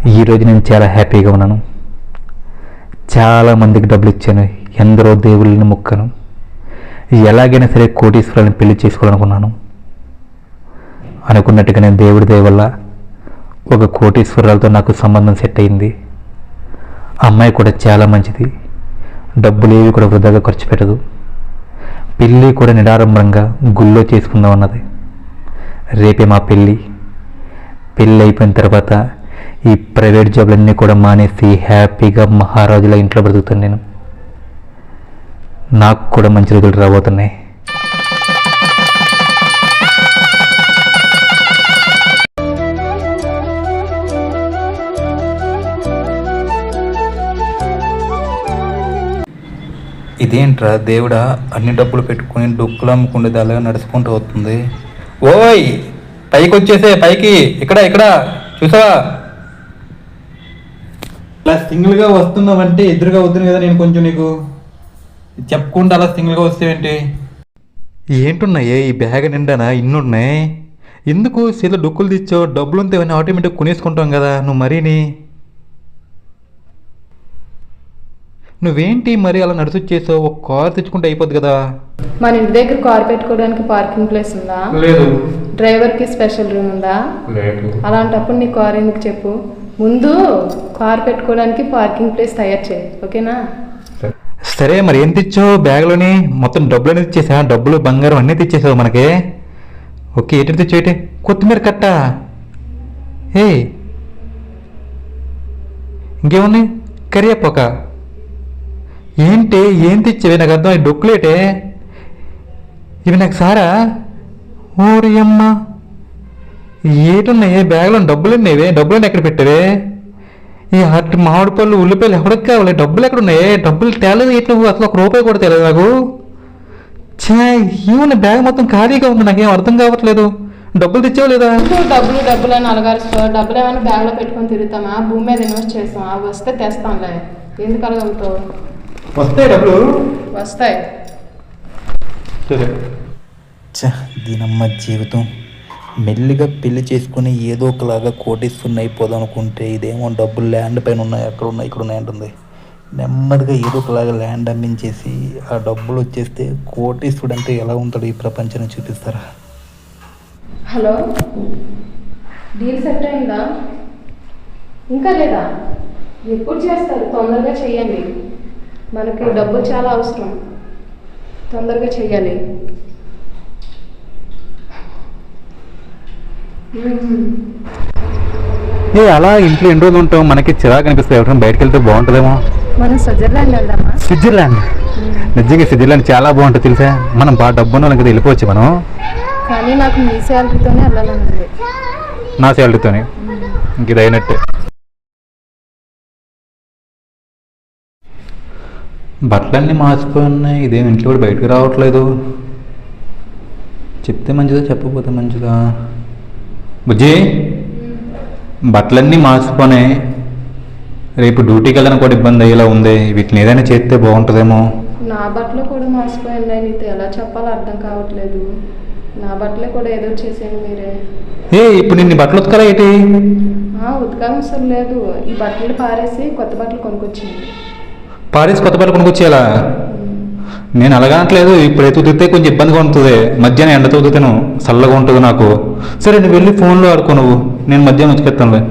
ఈరోజు నేను చాలా హ్యాపీగా ఉన్నాను. చాలామందికి డబ్బులు ఇచ్చాను, ఎందరో దేవుళ్ళని మొక్కాను. ఎలాగైనా సరే కోటీశ్వరాలను పెళ్లి చేసుకోవాలనుకున్నాను. అనుకున్నట్టుగా నేను దేవుడి దయ వల్ల ఒక కోటీశ్వరాలతో నాకు సంబంధం సెట్ అయింది. అమ్మాయి కూడా చాలా మంచిది, డబ్బులు ఏవి కూడా వృధాగా ఖర్చు పెట్టదు. పెళ్ళి కూడా నిడారంభంగా గుళ్ళో చేసుకుందాం అన్నది. రేపే మా పెళ్ళి అయిపోయిన తర్వాత ఈ ప్రైవేట్ జాబ్లన్నీ కూడా మానేసి హ్యాపీగా మహారాజుల ఇంట్లో బ్రతుకుతాను నేను. నాకు కూడా మంచి రోజులు రాబోతున్నాయి. ఇదేంట్రా దేవుడా, అన్ని డబ్బులు పెట్టుకుని డొక్కులు అమ్ముకుండేది అలాగే నడుచుకుంటూ వస్తుంది. ఓయ్ పైకి వచ్చేసే, పైకి ఇక్కడ చూసావా? అలా సింగిల్గా వస్తున్నావంటే ఎదురుగా వద్దును కదా, నేను కొంచెం నీకు చెప్పుకుంటా అలా సింగిల్గా వస్తేవేంటి? ఏంటున్నాయే ఈ బ్యాగ్ నిండానా ఇన్నున్నాయి? ఎందుకు చేతిలో డొక్కులు తెచ్చావు? డబ్బులు ఉంటే అవన్నీ ఆటోమేటిక్ కొనేసుకుంటాం కదా, నువ్వు మరీని నువ్వేంటి మరి అలా నడుచొచ్చేసావు? ఒక కార్ తెచ్చుకుంటే అయిపోద్ది కదా. మన ఇంటి దగ్గర కార్ పెట్టుకోవడానికి పార్కింగ్ ప్లేస్ ఉందా? లేదు. డ్రైవర్కి స్పెషల్ రూమ్ ఉందా? లేదు. అలాంటప్పుడు నీ కార్ ఎందుకు చెప్పు? ముందు కార్ పెట్టుకోవడానికి పార్కింగ్ ప్లేస్ తయారు చేయి, ఓకేనా? సరే, మరి ఏం తెచ్చావు బ్యాగ్లోని? మొత్తం డబ్బులు అనేది తెచ్చేసా, డబ్బులు బంగారం అన్నీ తెచ్చేసావు మనకి. ఓకే, ఏంటి తెచ్చావు? ఏంటి? కొత్తిమీర కట్ట. ఇంకేమున్నాయి? కరివేపాక. ఏంటి ఏం తెచ్చావే? నాకు అర్థం. ఈ డొక్కులేటే ఇవి? నాకు సారా? ఓరి అమ్మ, ఏటున్నాయి బ్యాగ్లో? డబ్బులు ఉన్నాయివే? డబ్బులు ఎక్కడ పెట్టావే? ఈ అటు మామిడి పళ్ళు ఉల్లిపాయలు ఎవరికి కావాలి? డబ్బులు ఎక్కడ ఉన్నాయి? డబ్బులు తేలేదు ఎట్లు? అసలు ఒక రూపాయి కూడా తెలియదు నాకు. ఏమన్నా బ్యాగ్ మొత్తం ఖాళీగా ఉంది, నాకేం అర్థం కావట్లేదు. డబ్బులు తెచ్చావు లేదా? డబ్బులు అని అలగారుస్తావు. డబ్బులు ఏమైనా బ్యాగ్లో పెట్టుకొని తిరుగుతామా? భూమి మీద ఇన్వెస్ట్ చేస్తాం, అవి వస్తే తెస్తాంలే. ఎందుకు అలగలుగుతావు? వస్తాయి డబ్బులు, వస్తాయి. దీనమ్మ జీవితం. మెల్లిగా పెళ్లి చేసుకుని ఏదో ఒకలాగా కోటీశ్వరుని అయిపోదాం అనుకుంటే ఇదేమో డబ్బులు ల్యాండ్ పైన ఉన్నాయి, అక్కడ ఉన్నాయి, ఇక్కడ ఉన్నాయి అంటుంది. నెమ్మదిగా ఏదో ఒకలాగా ల్యాండ్ అమ్మించేసి ఆ డబ్బులు వచ్చేస్తే కోటీశ్వరుడు అంటే ఎలా ఉంటాడు ఈ ప్రపంచాన్ని చూపిస్తారా? హలో, డీల్ సెట్ అయిందా? ఇంకా లేదా? ఎప్పుడు చేస్తారు? తొందరగా చెయ్యండి, మనకి డబ్బులు చాలా అవసరం, తొందరగా చెయ్యాలి. అలా ఇంట్లో ఎన్ని రోజులు ఉంటాం, మనకి చిరాకు అనిపిస్తుంది. ఎవరైనా బయటకు వెళ్తే బాగుంటుందేమో. మనం స్విట్జర్లాండ్ వెళ్దామా? స్విట్జర్లాండ్? నిజంగా స్విట్జర్లాండ్ చాలా బాగుంటుంది తెలుసా. మనం బాగా డబ్బు ఉన్నాం కదా, వెళ్ళిపోవచ్చు మనం. కానీ నాకు మీ శాలరీతోనే వెళ్ళాలనుంది. నా శాలరీతోనే? ఇంక ఇది అయినట్టే. బట్టలన్నీ మార్చిపోయి ఉన్నాయి, ఇదేం ఇంట్లో కూడా బయటకు రావట్లేదు. చెప్తే మంచిదా, చెప్పకపోతే మంచిదా? బుజ్జి, బట్టలన్నీ మార్చిపోయినాయి, రేపు డ్యూటీకి వెళ్ళడానికి కూడా ఇబ్బంది అయ్యేలా ఉంది. వీటిని ఏదైనా చేస్తే బాగుంటుందేమో. నా బట్టలు కూడా మార్చిపోయినాయి, నీతో ఎలా చెప్పాలో అర్థం కావట్లేదు. నా బట్టలే కూడా ఏదో చేసేయండి మీరే. ఇప్పుడు నేను బట్టలు ఉతకాలా ఏంటి? ఉతకాల్సిన లేదు, ఈ బట్టలు పారేసి కొత్త బట్టలు కొనుక్కొచ్చింది. పారేసి కొత్త బట్టలు కొనుక్కొచ్చేయాలా? నేను అలాగనట్లేదు. ఇప్పుడు ఉతికితే కొంచెం ఇబ్బందిగా ఉంటుంది, మధ్యాహ్నం ఎండతో ఉతుకుతాను, చల్లగా ఉంటుంది నాకు. సరే, నువ్వు వెళ్ళి ఫోన్లో ఆడుకో, నువ్వు నేను మధ్యాహ్నం ఉతికెత్తానులే.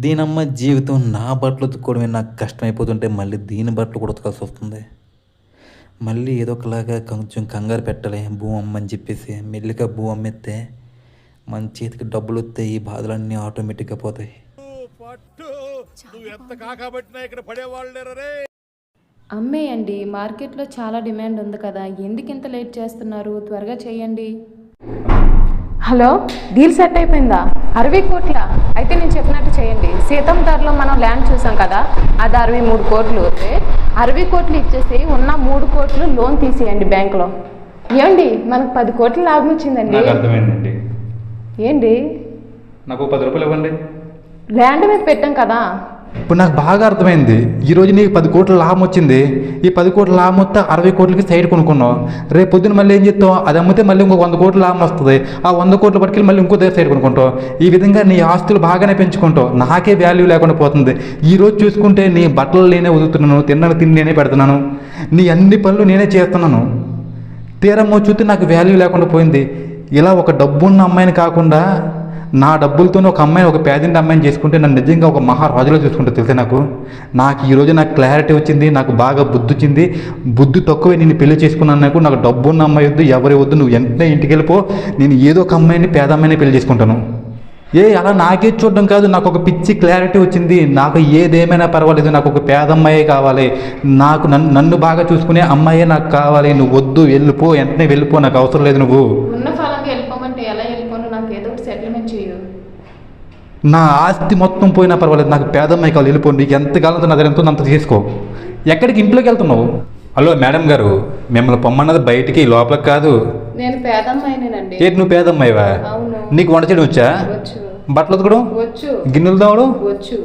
దీనమ్మ జీవితం. నా బట్టలు ఉతుక్కోవడమే నాకు కష్టమైపోతుంటే మళ్ళీ దీని బట్టలు కూడా ఉతకాల్సి వస్తుంది. మళ్ళీ ఏదో ఒకలాగా కొంచెం కంగారు పెట్టాలి భూమి అమ్మని చెప్పేసి. మెల్లిగా భూమి అమ్మేస్తే మన చేతికి డబ్బులు వస్తే ఈ బాధలన్నీ ఆటోమేటిక్గా పోతాయి. అమ్మేయండి, మార్కెట్లో చాలా డిమాండ్ ఉంది కదా, ఎందుకు ఇంత లేట్ చేస్తున్నారు? త్వరగా చేయండి. హలో, డీల్ సెట్ అయిపోయిందా? 60 కోట్ల? అయితే నేను చెప్పినట్టు చేయండి. సీతం ధరలో మనం ల్యాండ్ చూసాం కదా, అది 63 కోట్లు. 60 కోట్లు ఇచ్చేసి ఉన్న 3 కోట్లు లోన్ తీసేయండి బ్యాంకులో. ఏమండి, మనకు 10 కోట్ల లాభం వచ్చిందండి. అర్థమైందండి. ఏంటి? నాకు 10 రూపాయలు ఇవ్వండి. ల్యాండ్ మీద పెట్టాం కదా. ఇప్పుడు నాకు బాగా అర్థమైంది. ఈరోజు నీకు 10 కోట్ల లాభం వచ్చింది. ఈ 10 కోట్ల లాభం వస్తే 60 కోట్లకి సైడ్ కొనుక్కున్నావు. రేపు పొద్దున్న మళ్ళీ ఏం చేస్తావు? అది అమ్మితే మళ్ళీ ఇంకో 100 కోట్ల లాభం వస్తుంది. ఆ 100 కోట్ల పట్టుకెళ్ళి మళ్ళీ ఇంకో దగ్గర సైడ్ కొనుక్కుంటావు. ఈ విధంగా నీ ఆస్తులు బాగానే పెంచుకుంటావు. నాకే వాల్యూ లేకుండా పోతుంది. ఈరోజు చూసుకుంటే నీ బట్టలు నేనే వదులుతున్నాను, తిన్నను తిండి నేనే పెడుతున్నాను, నీ అన్ని పనులు నేనే చేస్తున్నాను. తీరమ్మో చూస్తే నాకు వాల్యూ లేకుండా పోయింది. ఇలా ఒక డబ్బున్న అమ్మాయిని కాకుండా నా డబ్బులతోనే ఒక అమ్మాయిని, ఒక పేదింటి అమ్మాయిని చేసుకుంటే నన్ను నిజంగా ఒక మహారాజులో చూసుకుంటే తెలిసే నాకు ఈరోజు నాకు క్లారిటీ వచ్చింది. నాకు బాగా బుద్ధి వచ్చింది. బుద్ధి తక్కువే నేను పెళ్లి చేసుకున్నాను. నాకు డబ్బున్న అమ్మాయి వద్దు, ఎవరి వద్దు, నువ్వు వెంటనే ఇంటికి వెళ్ళిపో. నేను ఏదో ఒక అమ్మాయిని, పేద అమ్మాయిని పెళ్లి చేసుకుంటాను. అలా నాకే చూడడం కాదు, నాకు ఒక పిచ్చి క్లారిటీ వచ్చింది. నాకు ఏదేమైనా పర్వాలేదు, నాకు ఒక పేద అమ్మాయే కావాలి, నాకు నన్ను బాగా చూసుకునే అమ్మాయే నాకు కావాలి. నువ్వు వద్దు, వెళ్ళిపో, వెంటనే వెళ్ళిపో, నాకు అవసరం లేదు. నువ్వు ఉన్న ఫలంగా వెళ్ళిపోమంటే ఎలా వెళ్ళిపోను? నాకు ఏదో ఒకటి సెటిల్మెంట్ చేయు. నా ఆస్తి మొత్తం పోయినా పర్వాలేదు, నాకు పేద అమ్మాయి కావాలి, వెళ్ళిపో. నీకు ఎంతకాలంతో నా దగ్గర ఎంతో అంత చేసుకో. ఎక్కడికి? ఇంట్లోకి వెళ్తున్నావు? హలో మేడం గారు, మిమ్మల్ని పొమ్మన్నది బయటికి, లోపలికి కాదు. నేను పేదమ్మాయినేనండి. ఏంటి నువ్వు పేదమ్మాయివా? అవును. నీకు వంట చేయడం వచ్చా? వచ్చు. బట్టలు ఉతకడం వచ్చు. గిన్నెలు తోమడం వచ్చు.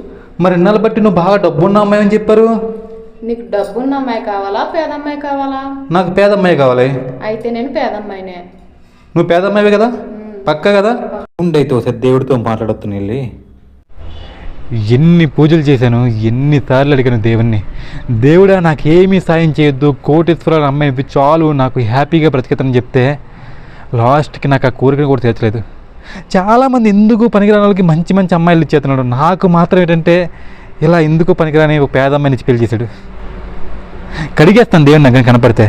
మరి ఇన్నాళ్ళు బట్టి నువ్వు బాగా డబ్బున్న అమ్మాయి అని చెప్పారు. నీకు డబ్బున్న అమ్మాయి కావాలా, పేదమ్మాయి కావాలా? నాకు పేదమ్మాయి కావాలి. అయితే నేను పేదమ్మాయినే. నువ్వు పేదమ్మాయివే కదా? పక్కా కదా? ఉండైతే ఒకసారి దేవుడితో మాట్లాడొద్దు. వెళ్ళి ఎన్ని పూజలు చేశాను, ఎన్నిసార్లు అడిగాను దేవుణ్ణి, దేవుడా నాకేమీ సాయం చేయొద్దు, కోటీశ్వరాల అమ్మాయి చాలు, నాకు హ్యాపీగా బ్రతికేతని చెప్తే లాస్ట్కి నాకు ఆ కోరికను కూడా తీర్చలేదు. చాలామంది ఎందుకు పనికిరాని వాళ్ళకి మంచి మంచి అమ్మాయిలు ఇచ్చేస్తున్నాడు. నాకు మాత్రం ఏంటంటే ఇలా ఎందుకు పనికిరాని ఒక పేద అమ్మాయిని ఇచ్చి పెళ్లి చేశాడు. కడిగేస్తాను దేవుని నాకు కనపడితే.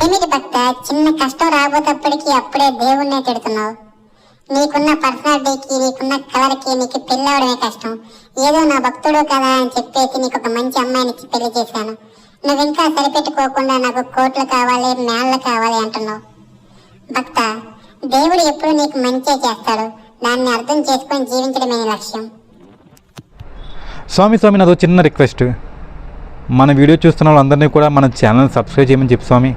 ఏమిటి భక్త, చిన్న కష్టం రాబోతప్పటికి అప్పుడే దేవుణ్ణే తిడుతున్నావు? నీకున్న పర్సనాలిటీకి, నీకున్న కలర్కి నీకు పెళ్ళవడమే కష్టం. ఏదో నా భక్తుడు కదా అని చెప్పేసి నీకు ఒక మంచి అమ్మాయిని ఇచ్చి పెళ్లి చేశాను. నువ్వు ఇంకా సరిపెట్టుకోకుండా నాకు కోట్లు కావాలి, మేళ్ళు కావాలి అంటున్నావు. భక్త, దేవుడు ఎప్పుడు నీకు మంచే చేస్తాడు. దాన్ని అర్థం చేసుకొని జీవించడమే నీ లక్ష్యం. స్వామి నాదో చిన్న రిక్వెస్ట్, మన వీడియో చూస్తున్న వాళ్ళందరినీ కూడా మన ఛానల్ సబ్స్క్రైబ్ చేయమని చెప్పు స్వామి.